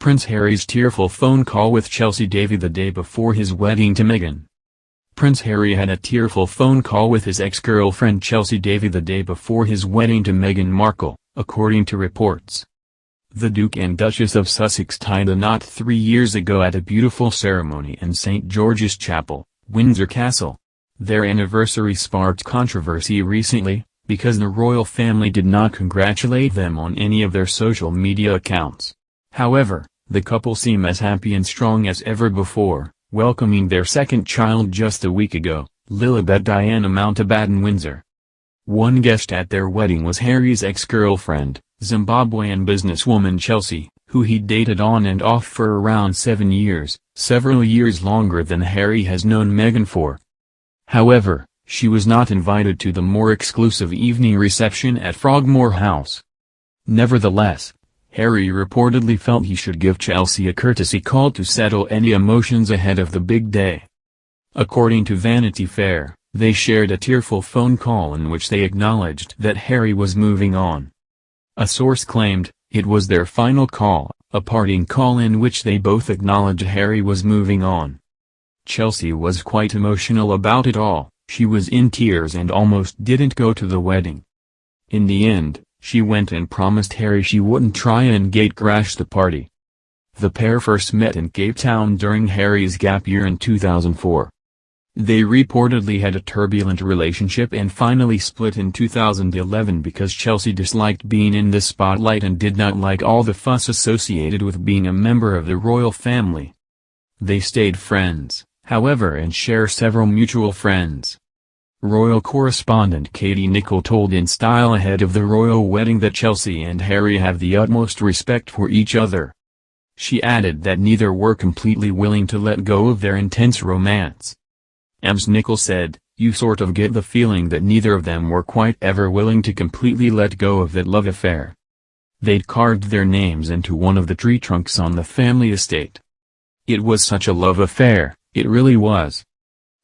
Prince Harry's tearful phone call with Chelsy Davy the day before his wedding to Meghan. Prince Harry had a tearful phone call with his ex-girlfriend Chelsy Davy the day before his wedding to Meghan Markle, according to reports. The Duke and Duchess of Sussex tied a knot 3 years ago at a beautiful ceremony in St George's Chapel, Windsor Castle. Their anniversary sparked controversy recently, because the royal family did not congratulate them on any of their social media accounts. However, the couple seem as happy and strong as ever before, welcoming their second child just a week ago, Lilibet Diana Mountbatten Windsor. One guest at their wedding was Harry's ex-girlfriend, Zimbabwean businesswoman Chelsy, who he dated on and off for around 7 years, several years longer than Harry has known Meghan for. However, she was not invited to the more exclusive evening reception at Frogmore House. Nevertheless, Harry reportedly felt he should give Chelsy a courtesy call to settle any emotions ahead of the big day. According to Vanity Fair, they shared a tearful phone call in which they acknowledged that Harry was moving on. A source claimed, it was their final call, a parting call in which they both acknowledged Harry was moving on. Chelsy was quite emotional about it all, she was in tears and almost didn't go to the wedding. In the end, she went and promised Harry she wouldn't try and gatecrash the party. The pair first met in Cape Town during Harry's gap year in 2004. They reportedly had a turbulent relationship and finally split in 2011 because Chelsy disliked being in the spotlight and did not like all the fuss associated with being a member of the royal family. They stayed friends, however, and share several mutual friends. Royal correspondent Katie Nicholl told In Style ahead of the royal wedding that Chelsy and Harry have the utmost respect for each other. She added that neither were completely willing to let go of their intense romance. Ms. Nicholl said, "You sort of get the feeling that neither of them were quite ever willing to completely let go of that love affair. They'd carved their names into one of the tree trunks on the family estate. It was such a love affair, it really was."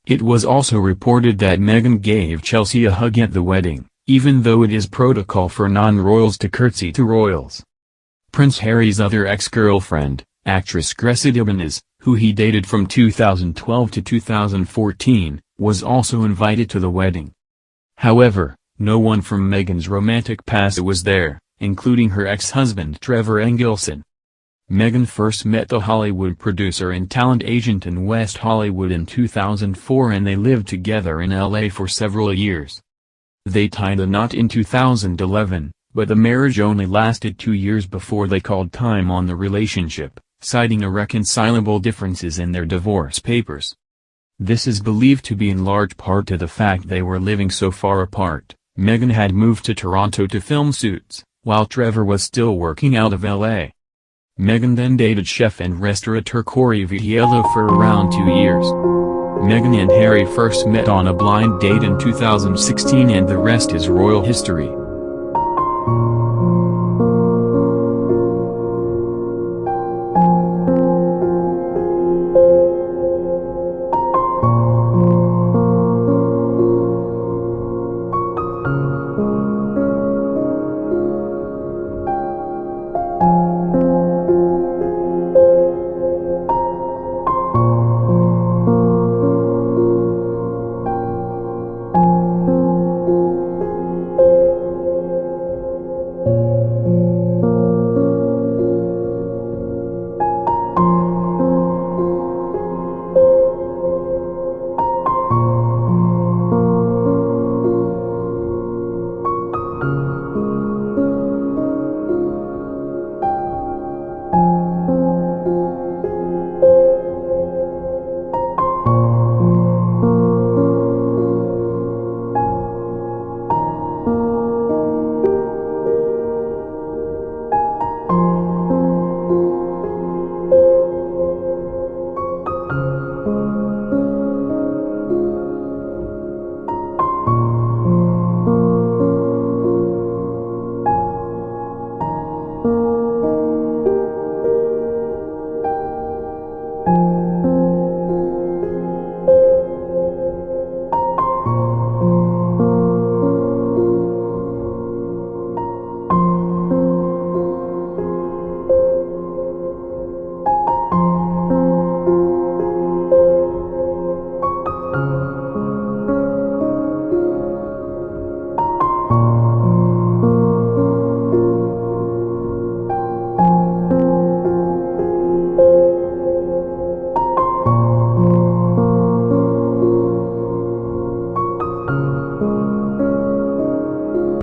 It was also reported that Meghan gave Chelsy a hug at the wedding, even though it is protocol for non-royals to curtsy to royals. Prince Harry's other ex-girlfriend, actress Chelsy Davy, who he dated from 2012 to 2014, was also invited to the wedding. However, no one from Meghan's romantic past was there, including her ex-husband Trevor Engelson. Meghan first met the Hollywood producer and talent agent in West Hollywood in 2004 and they lived together in LA for several years. They tied a knot in 2011, but the marriage only lasted 2 years before they called time on the relationship, citing irreconcilable differences in their divorce papers. This is believed to be in large part to the fact they were living so far apart. Meghan had moved to Toronto to film Suits, while Trevor was still working out of LA. Meghan then dated chef and restaurateur Corey Vitiello for around 2 years. Meghan and Harry first met on a blind date in 2016 and the rest is royal history.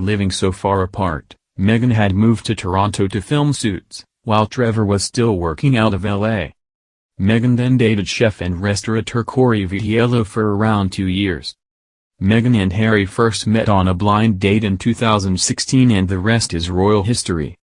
living so far apart, Meghan had moved to Toronto to film Suits, while Trevor was still working out of LA. Meghan then dated chef and restaurateur Corey Vitiello for around 2 years. Meghan and Harry first met on a blind date in 2016 and the rest is royal history.